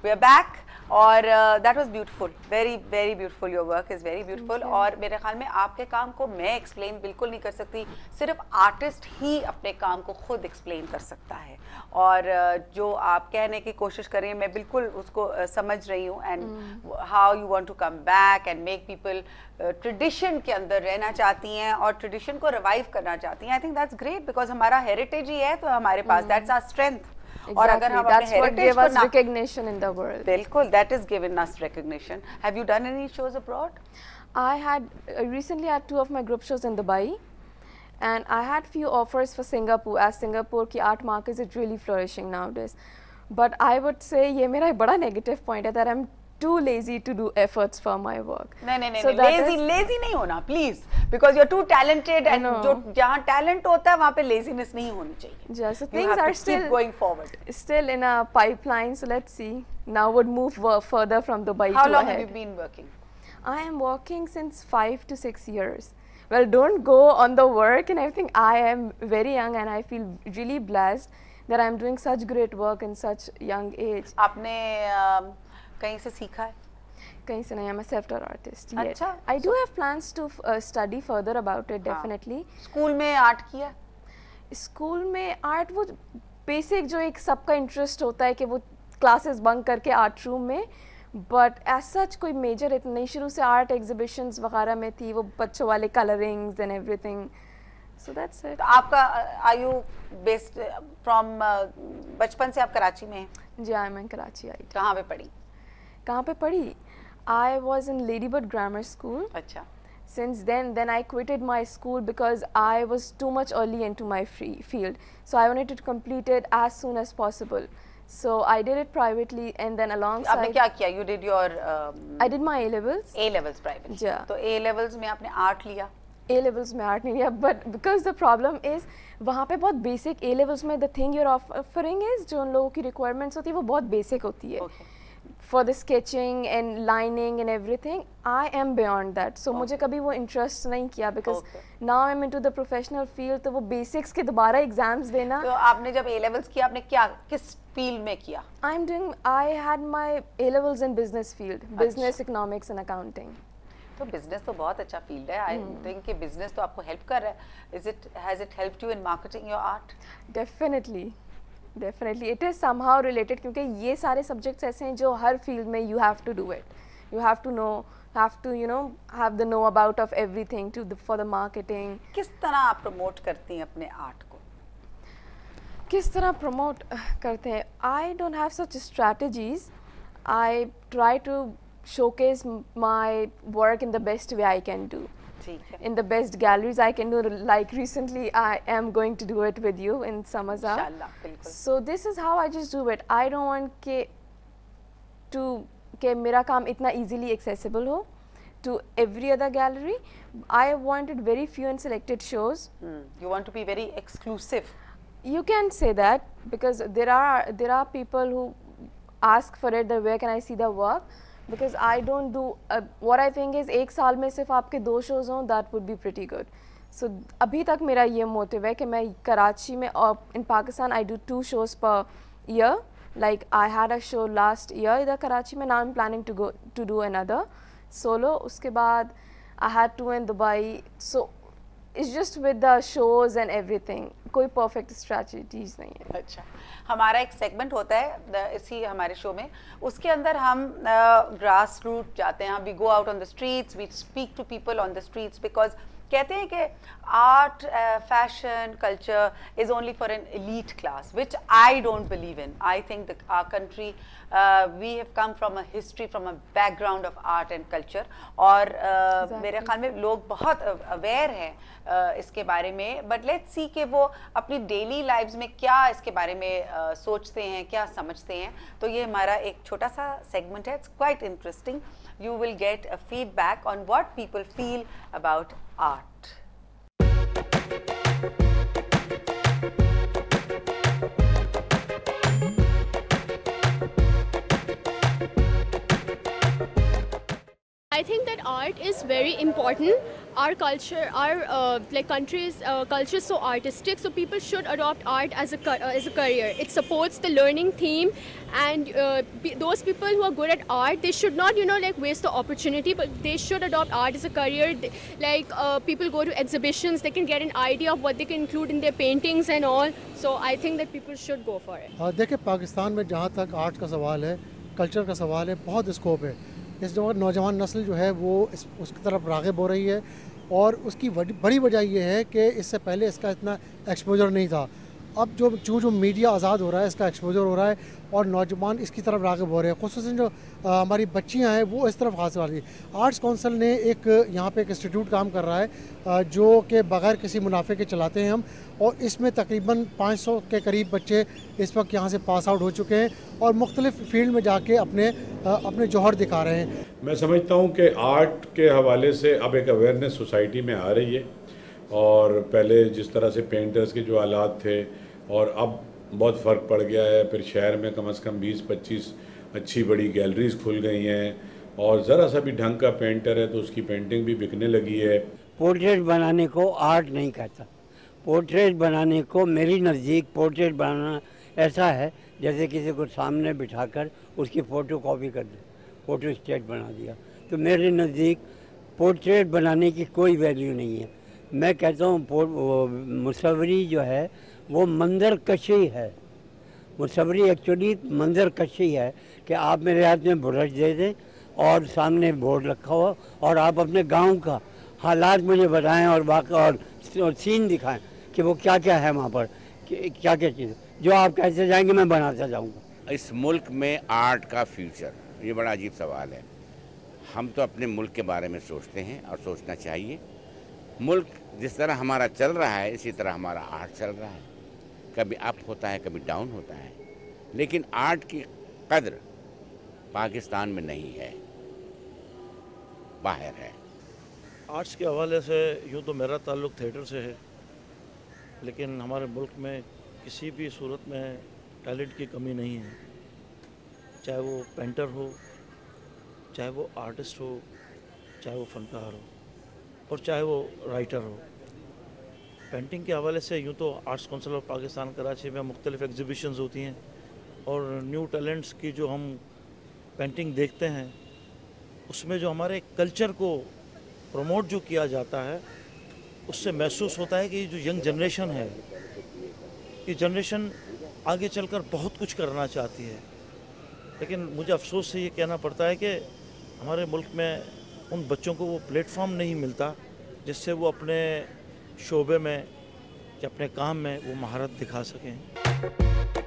We are back और that was beautiful, very very beautiful, your work is very beautiful. और मेरे ख्याल में आपके काम को मैं एक्सप्लेन बिल्कुल नहीं कर सकती, सिर्फ आर्टिस्ट ही अपने काम को खुद एक्सप्लेन कर सकता है। और जो आप कहने की कोशिश कर रही हैं मैं बिल्कुल उसको समझ रही हूँ, and how you want to come back and make people tradition के अंदर रहना चाहती हैं और ट्रेडिशन को रिवाइव करना चाहती हैं। I think that's great, because हमारा हेरिटेज ही है तो हमारे पास, दैट्स आवर स्ट्रेंथ। Exactly. और अगर हम अपने हेरिटेज को recognition in the world. बिल्कुल, that is given us recognition. Have you done any shows abroad? I had recently had 2 of my group shows in Dubai, and I had few offers for Singapore, as Singapore की art market is really flourishing nowadays. But I would say ये मेरा एक बड़ा negative point है that I'm too lazy to do efforts for my work. नहीं, lazy नहीं होना, please, because you're too talented and जो जहाँ talent होता है वहाँ पे laziness नहीं होनी चाहिए. Yeah, so things are still going forward. Still in a pipeline, so let's see. Now would move further from Dubai to ahead. How long have you been working? I am working since 5 to 6 years. Well, don't go on the work and everything. I am very young and I feel really blessed that I am doing such great work in such young age. आपने कहीं से सीखा है? कहीं से नहीं, I'm a self-taught artist. अच्छा. I do have plans to study further about it, definitely. School में आर्ट किया? स्कूल में आर्ट वो बेसिक जो एक सबका इंटरेस्ट होता है कि वो क्लासेस बंक करके आर्ट रूम में, बट एज सच कोई मेजर इतना नहीं। शुरू से आर्ट एग्जीबिशंस वगैरह में थी, वो बच्चों वाले colourings and everything, so that's it. आपका आर यू बेस्ड फ्रॉम बचपन से आप कराची में हैं? जी, मैं कराची आई। कहाँ पे पढ़ी? कहाँ पे पढ़ी? I was in ladybird grammar school. अच्छा। Since then I quitted my school because I was too much early into my field, so I wanted to complete it as soon as possible. So I did it privately, and then alongside आपने क्या किया? You did your I did my A levels. A levels private. Yeah. तो A levels में आपने art लिया? A levels में art नहीं लिया, but because the problem is वहाँ पे बहुत basic A levels में the thing you're offering is जो उन लोगों की requirements होती है वो बहुत basic होती है. Okay. For the sketching and lining and everything, I am beyond that. So मुझे कभी वो interest नहीं किया because now I'm into the professional field. तो वो basics के दोबारा exams देना। तो आपने जब A levels किया आपने क्या किस field में किया? I had my A levels in business field, business, economics and accounting. तो business तो बहुत अच्छा field है। I think कि business तो आपको help कर रहा है। Has it helped you in marketing your art? Definitely it is somehow related क्योंकि ये सारे subjects ऐसे हैं जो हर field में you have to do it. You have to know, have the know about of everything for the marketing. किस तरह आप promote करती हैं अपने art को? किस तरह promote करते हैं? I don't have such strategies. I try to showcase my work in the best way I can do. In the best galleries I can do, like recently I am going to do it with you in Samaza. So this is how I just do it. I don't want कि मेरा काम इतना easily accessible हो to every other gallery. I wanted very few and selected shows. You want to be very exclusive. You can say that because there are people who ask for it that where can I see the work. Because I don't do what I think is एक साल में सिर्फ आपके 2 shows हों, that would be pretty good. So अभी तक मेरा ये motive है कि मैं कराची में और in Pakistan I do 2 shows per year. Like I had a show last year इधर कराची में. Now I'm planning to do another solo. उसके बाद I had 2 in Dubai. So it's just with the shows and everything. कोई perfect strategies नहीं है. अच्छा, हमारा एक सेगमेंट होता है इसी हमारे शो में, उसके अंदर हम ग्रास रूट जाते हैं, we go out on the streets, we speak to people on the streets, because कहते हैं कि art, fashion, culture is only for an elite class, which I don't believe in. I think our country, we have come from a history, from a background of art and culture, और मेरे ख्याल में लोग बहुत aware हैं इसके बारे में, बट लेट्स सी कि वो अपनी डेली लाइव्स में क्या इसके बारे में सोचते हैं, क्या समझते हैं. तो ये हमारा एक छोटा सा सेगमेंट है, it's quite interesting. You will get a feedback on what people feel about art. I think that art is very important our culture, our like country's culture is so artistic, so people should adopt art as a career. It supports the learning theme, and those people who are good at art, they should not, you know, like waste the opportunity, but they should adopt art as a career. Like people go to exhibitions, they can get an idea of what they can include in their paintings and all. So I think that people should go for it. देखिए, पाकिस्तान में जहाँ तक art का सवाल है, culture का सवाल है, बहुत स्कोप है। इस नौजवान नस्ल जो है वो उसकी तरफ राग़िब हो रही है, और उसकी बड़ी वजह ये है कि इससे पहले इसका इतना एक्सपोजर नहीं था। अब जो मीडिया आज़ाद हो रहा है, इसका एक्सपोजर हो रहा है और नौजवान इसकी तरफ राग़िब हो रहे हैं। ख़ुसूसन जो हमारी बच्चियां हैं वो इस तरफ खास वाली। आर्ट्स काउंसिल ने यहाँ पे एक इंस्टीट्यूट काम कर रहा है जो कि बग़ैर किसी मुनाफे के चलाते हैं हम, और इसमें तकरीबन 500 के करीब बच्चे इस वक्त यहाँ से पास आउट हो चुके हैं और मुख्तलिफ़ फील्ड में जाके अपने जौहर दिखा रहे हैं। मैं समझता हूँ कि आर्ट के हवाले से अब एक अवेयरनेस सोसाइटी में आ रही है, और पहले जिस तरह से पेंटर्स के जो आलात थे और अब बहुत फ़र्क पड़ गया है। फिर शहर में कम से कम 20-25 अच्छी बड़ी गैलरीज खुल गई हैं, और ज़रा सा भी ढंग का पेंटर है तो उसकी पेंटिंग भी बिकने लगी है। पोर्ट्रेट बनाने को आर्ट नहीं कहता। पोर्ट्रेट बनाने को मेरी नज़दीक पोर्ट्रेट बनाना ऐसा है जैसे किसी को सामने बिठाकर उसकी फ़ोटो कॉपी कर दे, फ़ोटो स्टेट बना दिया। तो मेरे नज़दीक पोर्ट्रेट बनाने की कोई वैल्यू नहीं है। मैं कहता हूँ मुसव्वरी जो है वो मंजर कशी है। मुसव्वरी एक्चुअली मंजर कशी है कि आप मेरे हाथ में ब्रश दे दें और सामने बोर्ड रखा हुआ, और आप अपने गांव का हालात मुझे बताएं और बाकी और सीन दिखाएं कि वो क्या क्या है वहाँ पर, क्या क्या चीज़ जो आप कैसे जाएंगे मैं बनाता जाऊँगा। इस मुल्क में आर्ट का फ्यूचर, ये बड़ा अजीब सवाल है। हम तो अपने मुल्क के बारे में सोचते हैं और सोचना चाहिए। मुल्क जिस तरह हमारा चल रहा है इसी तरह हमारा आर्ट चल रहा है। कभी अप होता है, कभी डाउन होता है, लेकिन आर्ट की कद्र पाकिस्तान में नहीं है, बाहर है। आर्ट्स के हवाले से यूँ तो मेरा ताल्लुक़ थिएटर से है, लेकिन हमारे मुल्क में किसी भी सूरत में टैलेंट की कमी नहीं है। चाहे वो पेंटर हो, चाहे वो आर्टिस्ट हो, चाहे वो फ़नकार हो, और चाहे वो राइटर हो। पेंटिंग के हवाले से यूँ तो arts council of Pakistan Karachi में मुख्तलिफ़ एग्ज़िबिशंस होती हैं, और न्यू टैलेंट्स की जो हम पेंटिंग देखते हैं उसमें जो हमारे कल्चर को प्रमोट जो किया जाता है, उससे महसूस होता है कि ये जो यंग जनरेशन है, ये जनरेशन आगे चलकर बहुत कुछ करना चाहती है। लेकिन मुझे अफसोस से ये कहना पड़ता है कि हमारे मुल्क में उन बच्चों को वो प्लेटफॉर्म नहीं मिलता जिससे वो अपने शोबे में या अपने काम में वो महारत दिखा सकें।